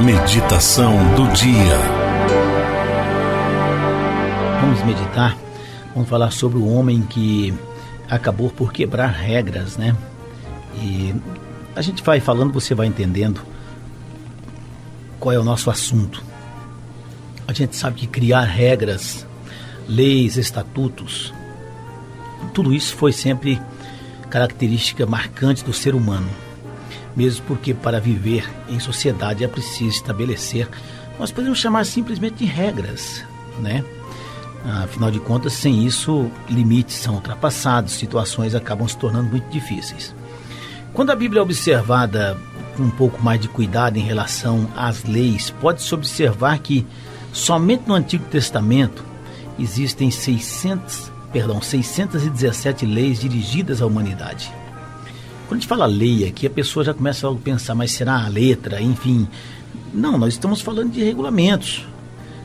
Meditação do dia. Vamos meditar, vamos falar sobre o homem que acabou por quebrar regras, né? E a gente vai falando, você vai entendendo qual é o nosso assunto. A gente sabe que criar regras, leis, estatutos, tudo isso foi sempre característica marcante do ser humano. Mesmo porque para viver em sociedade é preciso estabelecer, nós podemos chamar simplesmente de regras, né? Afinal de contas, sem isso, limites são ultrapassados, situações acabam se tornando muito difíceis. Quando a Bíblia é observada com um pouco mais de cuidado em relação às leis, pode-se observar que somente no Antigo Testamento existem 617 leis dirigidas à humanidade. Quando a gente fala lei aqui, a pessoa já começa a pensar, mas será a letra, enfim. Não, nós estamos falando de regulamentos.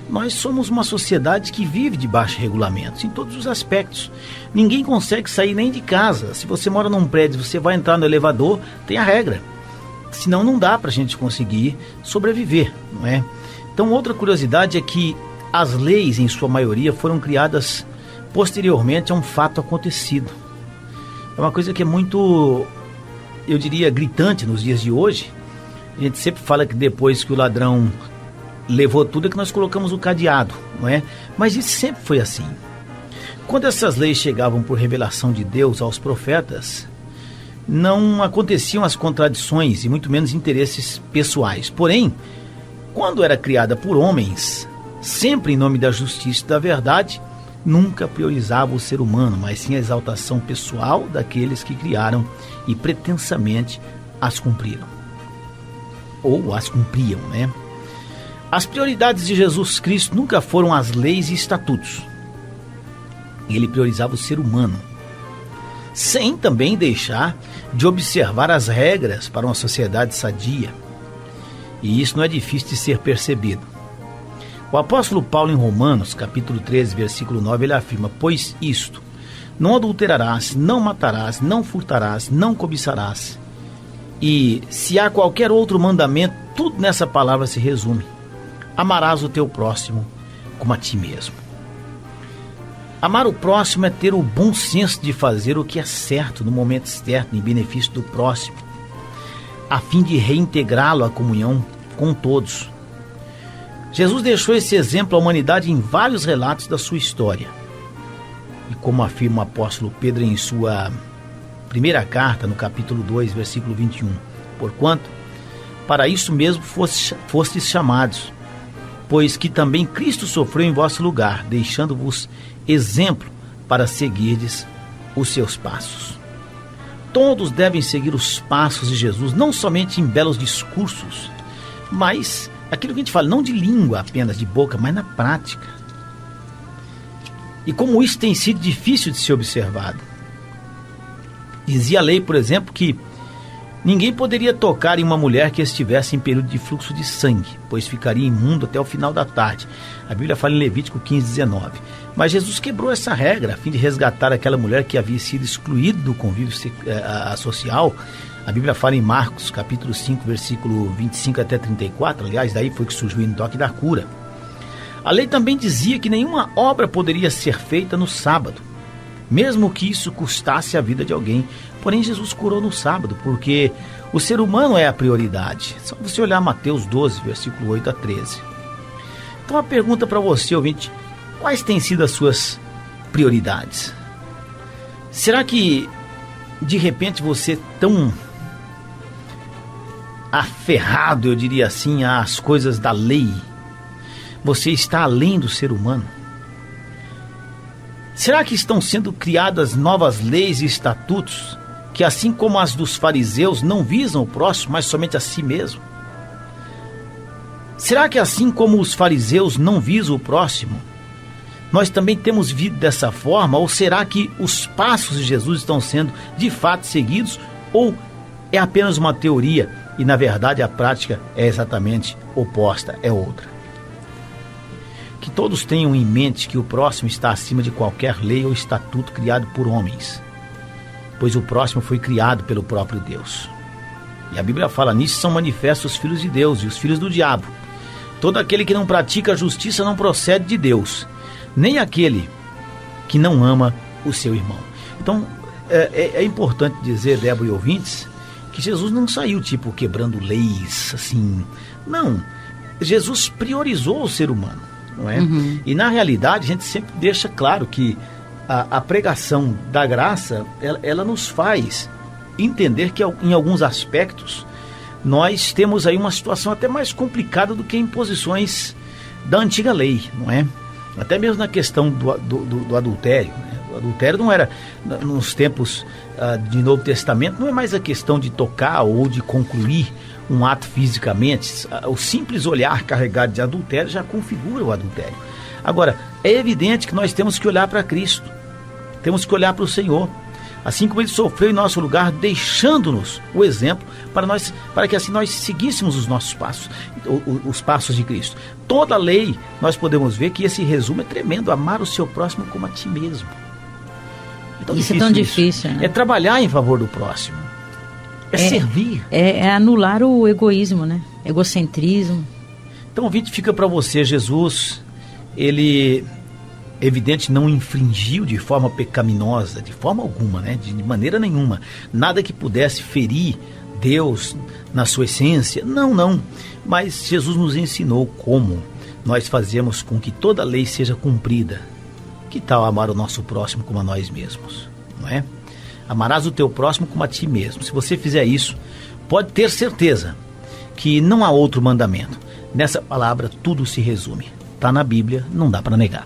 Nós somos uma sociedade que vive debaixo de regulamentos, em todos os aspectos. Ninguém consegue sair nem de casa. Se você mora num prédio, você vai entrar no elevador, tem a regra. Senão não dá para a gente conseguir sobreviver, não é? Então, outra curiosidade é que as leis, em sua maioria, foram criadas posteriormente a um fato acontecido. É uma coisa que é muito, eu diria, gritante nos dias de hoje. A gente sempre fala que depois que o ladrão levou tudo é que nós colocamos o cadeado, não é? Mas isso sempre foi assim. Quando essas leis chegavam por revelação de Deus aos profetas, não aconteciam as contradições e muito menos interesses pessoais. Porém, quando era criada por homens, sempre em nome da justiça e da verdade, nunca priorizava o ser humano, mas sim a exaltação pessoal daqueles que criaram e pretensamente as cumpriram. Ou as cumpriam, né? As prioridades de Jesus Cristo nunca foram as leis e estatutos. Ele priorizava o ser humano, sem também deixar de observar as regras para uma sociedade sadia. E isso não é difícil de ser percebido. O apóstolo Paulo, em Romanos, capítulo 13, versículo 9, ele afirma: pois isto, não adulterarás, não matarás, não furtarás, não cobiçarás. E se há qualquer outro mandamento, tudo nessa palavra se resume: amarás o teu próximo como a ti mesmo. Amar o próximo é ter o bom senso de fazer o que é certo no momento certo, em benefício do próximo, a fim de reintegrá-lo à comunhão com todos. Jesus deixou esse exemplo à humanidade em vários relatos da sua história. E como afirma o apóstolo Pedro em sua primeira carta, no capítulo 2, versículo 21, porquanto, para isso mesmo fostes chamados, pois que também Cristo sofreu em vosso lugar, deixando-vos exemplo para seguirdes os seus passos. Todos devem seguir os passos de Jesus, não somente em belos discursos, mas aquilo que a gente fala, não de língua apenas, de boca, mas na prática. E como isso tem sido difícil de ser observado. Dizia a lei, por exemplo, que ninguém poderia tocar em uma mulher que estivesse em período de fluxo de sangue, pois ficaria imundo até o final da tarde. A Bíblia fala em Levítico 15, 19. Mas Jesus quebrou essa regra a fim de resgatar aquela mulher que havia sido excluída do convívio social. A Bíblia fala em Marcos, capítulo 5, versículo 25 até 34. Aliás, daí foi que surgiu o toque da cura. A lei também dizia que nenhuma obra poderia ser feita no sábado, mesmo que isso custasse a vida de alguém. Porém, Jesus curou no sábado, porque o ser humano é a prioridade. Só você olhar Mateus 12, versículo 8 a 13. Então, a pergunta para você, ouvinte: quais têm sido as suas prioridades? Será que, de repente, você tão aferrado, eu diria assim, às coisas da lei, você está além do ser humano? Será que estão sendo criadas novas leis e estatutos que, assim como as dos fariseus, não visam o próximo, mas somente a si mesmo? Será que, assim como os fariseus não visam o próximo, nós também temos vivido dessa forma? Ou será que os passos de Jesus estão sendo de fato seguidos? Ou é apenas uma teoria e, na verdade, a prática é exatamente oposta, é outra? Que todos tenham em mente que o próximo está acima de qualquer lei ou estatuto criado por homens, pois o próximo foi criado pelo próprio Deus. E a Bíblia fala, nisso são manifestos os filhos de Deus e os filhos do diabo. Todo aquele que não pratica a justiça não procede de Deus, nem aquele que não ama o seu irmão. Então, é importante dizer, Débora e ouvintes, que Jesus não saiu, quebrando leis, assim. Não, Jesus priorizou o ser humano, não é? E, na realidade, a gente sempre deixa claro que a pregação da graça, ela nos faz entender que, em alguns aspectos, nós temos aí uma situação até mais complicada do que imposições da antiga lei, não é? Até mesmo na questão do adultério, né? O adultério não era, nos tempos de Novo Testamento, não é mais a questão de tocar ou de concluir um ato fisicamente. O simples olhar carregado de adultério já configura o adultério. Agora, é evidente que nós temos que olhar para Cristo, temos que olhar para o Senhor, assim como Ele sofreu em nosso lugar, deixando-nos o exemplo para que assim nós seguíssemos os nossos passos, os passos de Cristo. Toda a lei, nós podemos ver que esse resumo é tremendo: amar o seu próximo como a ti mesmo. Isso é tão difícil, né? É trabalhar em favor do próximo, servir. É anular o egoísmo, né? Egocentrismo. Então, ouvinte, fica para você, Jesus, Ele, evidente, não infringiu de forma pecaminosa, de forma alguma, né? De maneira nenhuma, nada que pudesse ferir Deus na sua essência, não, mas Jesus nos ensinou como nós fazemos com que toda a lei seja cumprida. Que tal amar o nosso próximo como a nós mesmos, não é? Amarás o teu próximo como a ti mesmo. Se você fizer isso, pode ter certeza que não há outro mandamento. Nessa palavra tudo se resume. Está na Bíblia, não dá para negar.